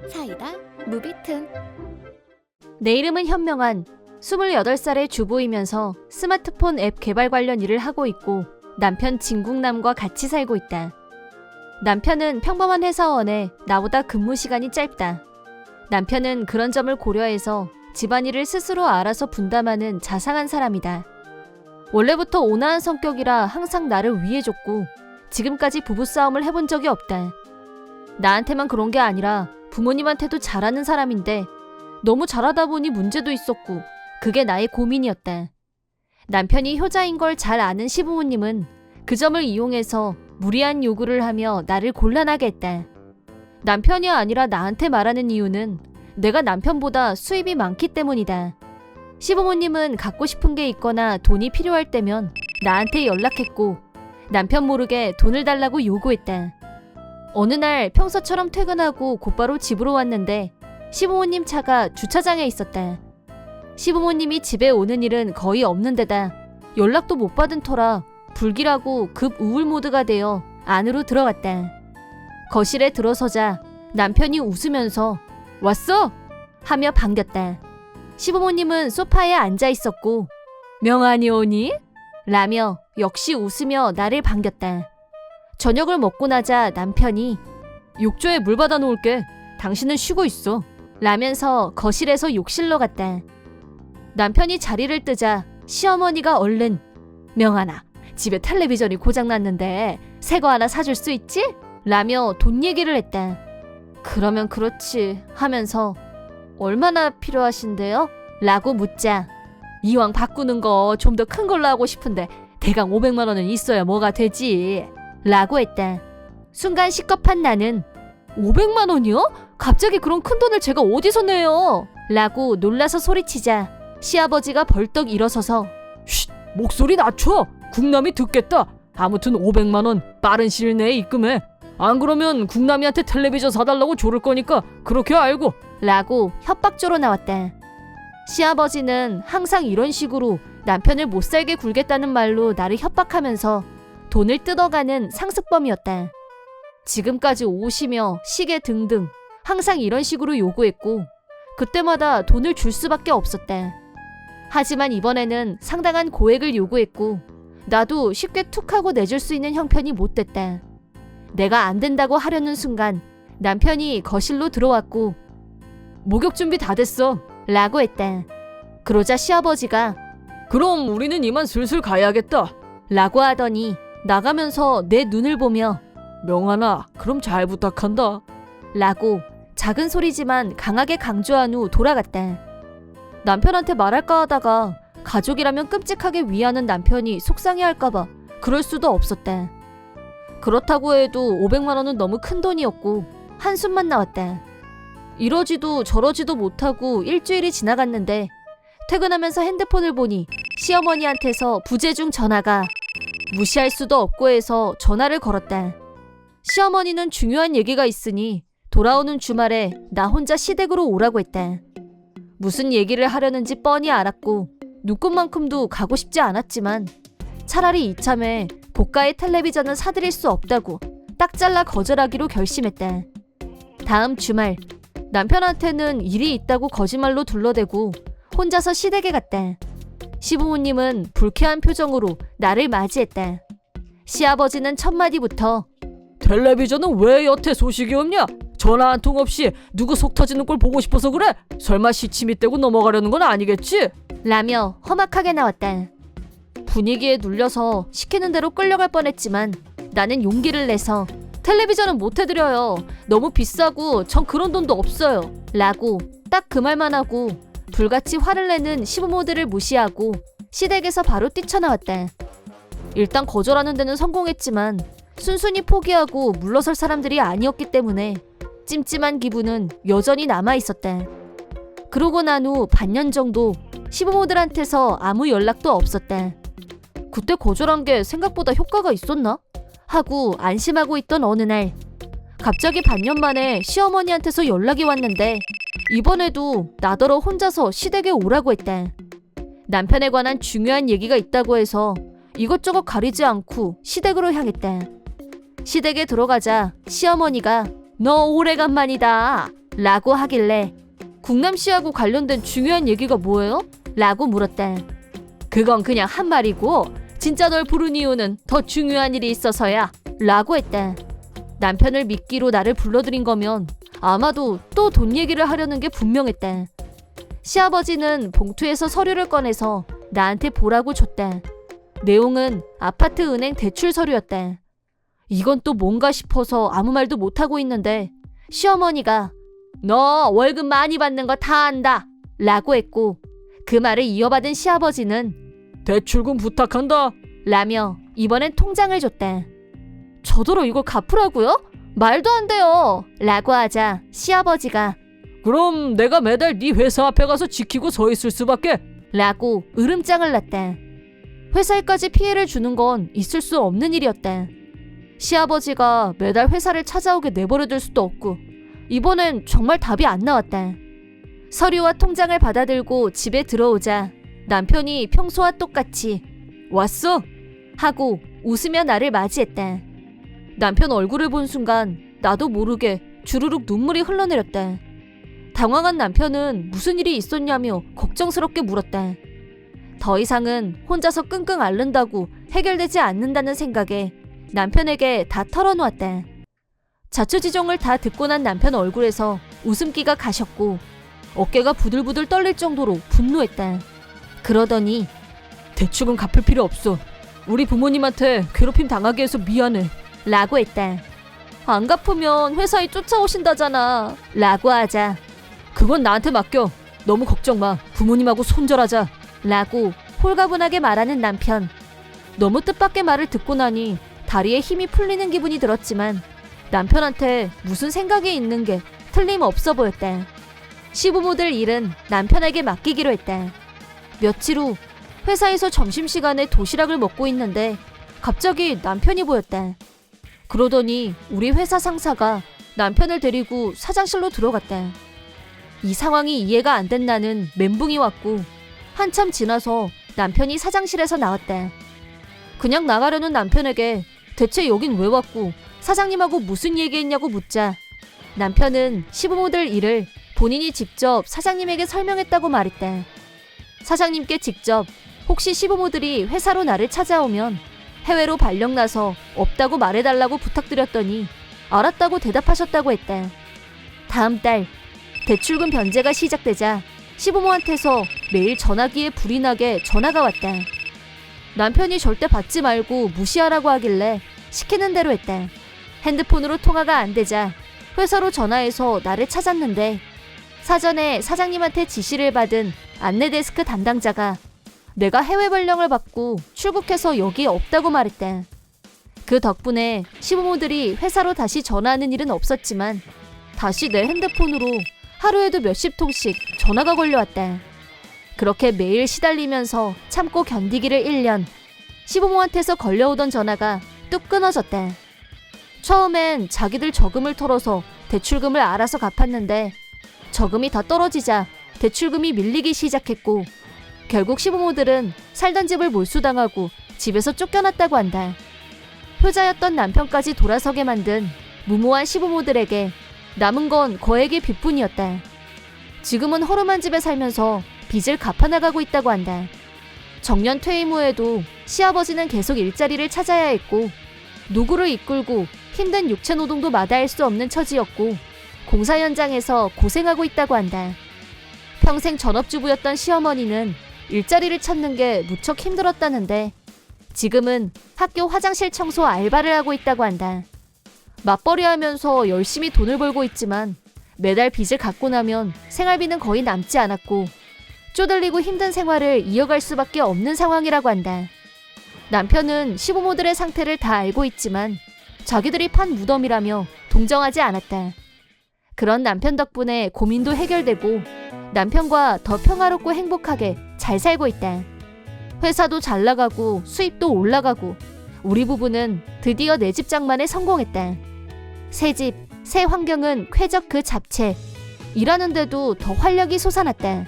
사이다 무비튼. 내 이름은 현명한 28살의 주부이면서 스마트폰 앱 개발 관련 일을 하고 있고 남편 진국남과 같이 살고 있다. 남편은 평범한 회사원에 나보다 근무 시간이 짧다. 남편은 그런 점을 고려해서 집안일을 스스로 알아서 분담하는 자상한 사람이다. 원래부터 온화한 성격이라 항상 나를 위해줬고 지금까지 부부싸움을 해본 적이 없다. 나한테만 그런 게 아니라 부모님한테도 잘하는 사람인데 너무 잘하다 보니 문제도 있었고 그게 나의 고민이었다. 남편이 효자인 걸 잘 아는 시부모님은 그 점을 이용해서 무리한 요구를 하며 나를 곤란하게 했다. 남편이 아니라 나한테 말하는 이유는 내가 남편보다 수입이 많기 때문이다. 시부모님은 갖고 싶은 게 있거나 돈이 필요할 때면 나한테 연락했고 남편 모르게 돈을 달라고 요구했다. 어느 날 평소처럼 퇴근하고 곧바로 집으로 왔는데 시부모님 차가 주차장에 있었다. 시부모님이 집에 오는 일은 거의 없는 데다 연락도 못 받은 터라 불길하고 급 우울 모드가 되어 안으로 들어갔다. 거실에 들어서자 남편이 웃으면서 왔어? 하며 반겼다. 시부모님은 소파에 앉아 있었고 명안이 오니? 라며 역시 웃으며 나를 반겼다. 저녁을 먹고 나자 남편이 욕조에 물 받아 놓을게. 당신은 쉬고 있어. 라면서 거실에서 욕실로 갔다. 남편이 자리를 뜨자 시어머니가 얼른 명안아, 집에 텔레비전이 고장났는데 새 거 하나 사줄 수 있지? 라며 돈 얘기를 했다. 그러면 그렇지 하면서 얼마나 필요하신데요? 라고 묻자 이왕 바꾸는 거 좀 더 큰 걸로 하고 싶은데 대강 500만 원은 있어야 뭐가 되지? 라고 했다. 순간 시겁한 나는 500만 원이요? 갑자기 그런 큰 돈을 제가 어디서 내요? 라고 놀라서 소리치자 시아버지가 벌떡 일어서서 쉿! 목소리 낮춰! 국남이 듣겠다. 아무튼 500만 원 빠른 시일 내에 입금해. 안 그러면 국남이한테 텔레비전 사달라고 조를 거니까 그렇게 알고. 라고 협박조로 나왔다. 시아버지는 항상 이런 식으로 남편을 못살게 굴겠다는 말로 나를 협박하면서 돈을 뜯어가는 상습범이었다. 지금까지 옷이며 시계 등등 항상 이런 식으로 요구했고 그때마다 돈을 줄 수밖에 없었다. 하지만 이번에는 상당한 고액을 요구했고 나도 쉽게 툭 하고 내줄 수 있는 형편이 못 됐다. 내가 안 된다고 하려는 순간 남편이 거실로 들어왔고 목욕 준비 다 됐어 라고 했다. 그러자 시아버지가 그럼 우리는 이만 슬슬 가야겠다 라고 하더니 나가면서 내 눈을 보며 명안아, 그럼 잘 부탁한다 라고 작은 소리지만 강하게 강조한 후 돌아갔다. 남편한테 말할까 하다가 가족이라면 끔찍하게 위하는 남편이 속상해할까봐 그럴 수도 없었다. 그렇다고 해도 500만 원은 너무 큰 돈이었고 한숨만 나왔다. 이러지도 저러지도 못하고 일주일이 지나갔는데 퇴근하면서 핸드폰을 보니 시어머니한테서 부재중 전화가 무시할 수도 없고 해서 전화를 걸었다. 시어머니는 중요한 얘기가 있으니 돌아오는 주말에 나 혼자 시댁으로 오라고 했다. 무슨 얘기를 하려는지 뻔히 알았고 눈꽃만큼도 가고 싶지 않았지만 차라리 이참에 고가의 텔레비전은 사드릴 수 없다고 딱 잘라 거절하기로 결심했다. 다음 주말 남편한테는 일이 있다고 거짓말로 둘러대고 혼자서 시댁에 갔다. 시부모님은 불쾌한 표정으로 나를 맞이했다. 시아버지는 첫마디부터 텔레비전은 왜 여태 소식이 없냐? 전화 한 통 없이 누구 속 터지는 꼴 보고 싶어서 그래? 설마 시침이 떼고 넘어가려는 건 아니겠지? 라며 험악하게 나왔다. 분위기에 눌려서 시키는 대로 끌려갈 뻔했지만 나는 용기를 내서 텔레비전은 못 해드려요. 너무 비싸고 전 그런 돈도 없어요. 라고 딱 그 말만 하고 불같이 화를 내는 시부모들을 무시하고 시댁에서 바로 뛰쳐나왔다. 일단 거절하는 데는 성공했지만 순순히 포기하고 물러설 사람들이 아니었기 때문에 찜찜한 기분은 여전히 남아있었다. 그러고 난 후 반년 정도 시부모들한테서 아무 연락도 없었다. 그때 거절한 게 생각보다 효과가 있었나? 하고 안심하고 있던 어느 날 갑자기 반년 만에 시어머니한테서 연락이 왔는데 이번에도 나더러 혼자서 시댁에 오라고 했다. 남편에 관한 중요한 얘기가 있다고 해서 이것저것 가리지 않고 시댁으로 향했다. 시댁에 들어가자 시어머니가 너 오래간만이다 라고 하길래 국남 씨하고 관련된 중요한 얘기가 뭐예요? 라고 물었다. 그건 그냥 한 말이고 진짜 널 부른 이유는 더 중요한 일이 있어서야 라고 했다. 남편을 미끼로 나를 불러들인 거면 아마도 또 돈 얘기를 하려는 게 분명했다. 시아버지는 봉투에서 서류를 꺼내서 나한테 보라고 줬다. 내용은 아파트 은행 대출 서류였다. 이건 또 뭔가 싶어서 아무 말도 못하고 있는데 시어머니가 너 월급 많이 받는 거 다 안다 라고 했고 그 말을 이어받은 시아버지는 대출금 부탁한다 라며 이번엔 통장을 줬다. 저더러 이걸 갚으라고요? 말도 안 돼요 라고 하자 시아버지가 그럼 내가 매달 네 회사 앞에 가서 지키고 서 있을 수밖에 라고 으름장을 놨다. 회사에까지 피해를 주는 건 있을 수 없는 일이었다. 시아버지가 매달 회사를 찾아오게 내버려둘 수도 없고 이번엔 정말 답이 안 나왔다. 서류와 통장을 받아들고 집에 들어오자 남편이 평소와 똑같이 왔어? 하고 웃으며 나를 맞이했다. 남편 얼굴을 본 순간 나도 모르게 주르륵 눈물이 흘러내렸다. 당황한 남편은 무슨 일이 있었냐며 걱정스럽게 물었다. 더 이상은 혼자서 끙끙 앓는다고 해결되지 않는다는 생각에 남편에게 다 털어놓았다. 자초지종을 다 듣고 난 남편 얼굴에서 웃음기가 가셨고 어깨가 부들부들 떨릴 정도로 분노했다. 그러더니 대출은 갚을 필요 없어. 우리 부모님한테 괴롭힘 당하게 해서 미안해 라고 했다. 안 갚으면 회사에 쫓아오신다잖아 라고 하자 그건 나한테 맡겨. 너무 걱정 마. 부모님하고 손절하자 라고 홀가분하게 말하는 남편. 너무 뜻밖의 말을 듣고 나니 다리에 힘이 풀리는 기분이 들었지만 남편한테 무슨 생각이 있는 게 틀림없어 보였다. 시부모들 일은 남편에게 맡기기로 했다. 며칠 후 회사에서 점심시간에 도시락을 먹고 있는데 갑자기 남편이 보였다. 그러더니 우리 회사 상사가 남편을 데리고 사장실로 들어갔다. 이 상황이 이해가 안 된 나는 멘붕이 왔고 한참 지나서 남편이 사장실에서 나왔다. 그냥 나가려는 남편에게 대체 여긴 왜 왔고 사장님하고 무슨 얘기했냐고 묻자 남편은 시부모들 일을 본인이 직접 사장님에게 설명했다고 말했다. 사장님께 직접 혹시 시부모들이 회사로 나를 찾아오면 해외로 발령 나서 없다고 말해달라고 부탁드렸더니 알았다고 대답하셨다고 했다. 다음 달 대출금 변제가 시작되자 시부모한테서 매일 전화기에 불이 나게 전화가 왔다. 남편이 절대 받지 말고 무시하라고 하길래 시키는 대로 했다. 핸드폰으로 통화가 안 되자 회사로 전화해서 나를 찾았는데 사전에 사장님한테 지시를 받은 안내데스크 담당자가 내가 해외 발령을 받고 출국해서 여기에 없다고 말했다. 그 덕분에 시부모들이 회사로 다시 전화하는 일은 없었지만 다시 내 핸드폰으로 하루에도 몇십 통씩 전화가 걸려왔다. 그렇게 매일 시달리면서 참고 견디기를 1년. 시부모한테서 걸려오던 전화가 뚝 끊어졌다. 처음엔 자기들 저금을 털어서 대출금을 알아서 갚았는데 저금이 다 떨어지자 대출금이 밀리기 시작했고 결국 시부모들은 살던 집을 몰수당하고 집에서 쫓겨났다고 한다. 효자였던 남편까지 돌아서게 만든 무모한 시부모들에게 남은 건 거액의 빚뿐이었다. 지금은 허름한 집에 살면서 빚을 갚아나가고 있다고 한다. 정년 퇴임 후에도 시아버지는 계속 일자리를 찾아야 했고 노구를 이끌고 힘든 육체 노동도 마다할 수 없는 처지였고 공사 현장에서 고생하고 있다고 한다. 평생 전업주부였던 시어머니는 일자리를 찾는 게 무척 힘들었다는데 지금은 학교 화장실 청소 알바를 하고 있다고 한다. 맞벌이 하면서 열심히 돈을 벌고 있지만 매달 빚을 갚고 나면 생활비는 거의 남지 않았고 쪼들리고 힘든 생활을 이어갈 수밖에 없는 상황이라고 한다. 남편은 시부모들의 상태를 다 알고 있지만 자기들이 판 무덤이라며 동정하지 않았다. 그런 남편 덕분에 고민도 해결되고 남편과 더 평화롭고 행복하게 잘 살고 있다. 회사도 잘 나가고 수입도 올라가고 우리 부부는 드디어 내 집 장만에 성공했다. 새 집, 새 환경은 쾌적 그 잡채. 일하는데도 더 활력이 솟아났다.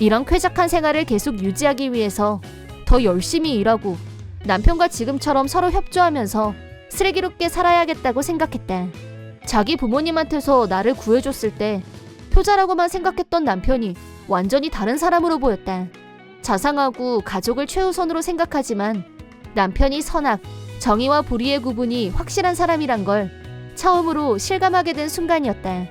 이런 쾌적한 생활을 계속 유지하기 위해서 더 열심히 일하고 남편과 지금처럼 서로 협조하면서 슬기롭게 살아야겠다고 생각했다. 자기 부모님한테서 나를 구해줬을 때 효자라고만 생각했던 남편이 완전히 다른 사람으로 보였다. 자상하고 가족을 최우선으로 생각하지만 남편이 선악, 정의와 불의의 구분이 확실한 사람이란 걸 처음으로 실감하게 된 순간이었다.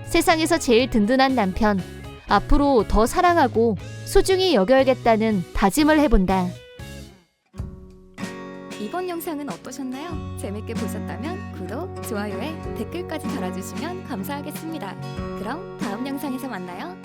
세상에서 제일 든든한 남편, 앞으로 더 사랑하고 소중히 여겨야겠다는 다짐을 해본다. 이번 영상은 어떠셨나요? 재밌게 보셨다면 구독, 좋아요에 댓글까지 달아주시면 감사하겠습니다. 그럼 다음 영상에서 만나요.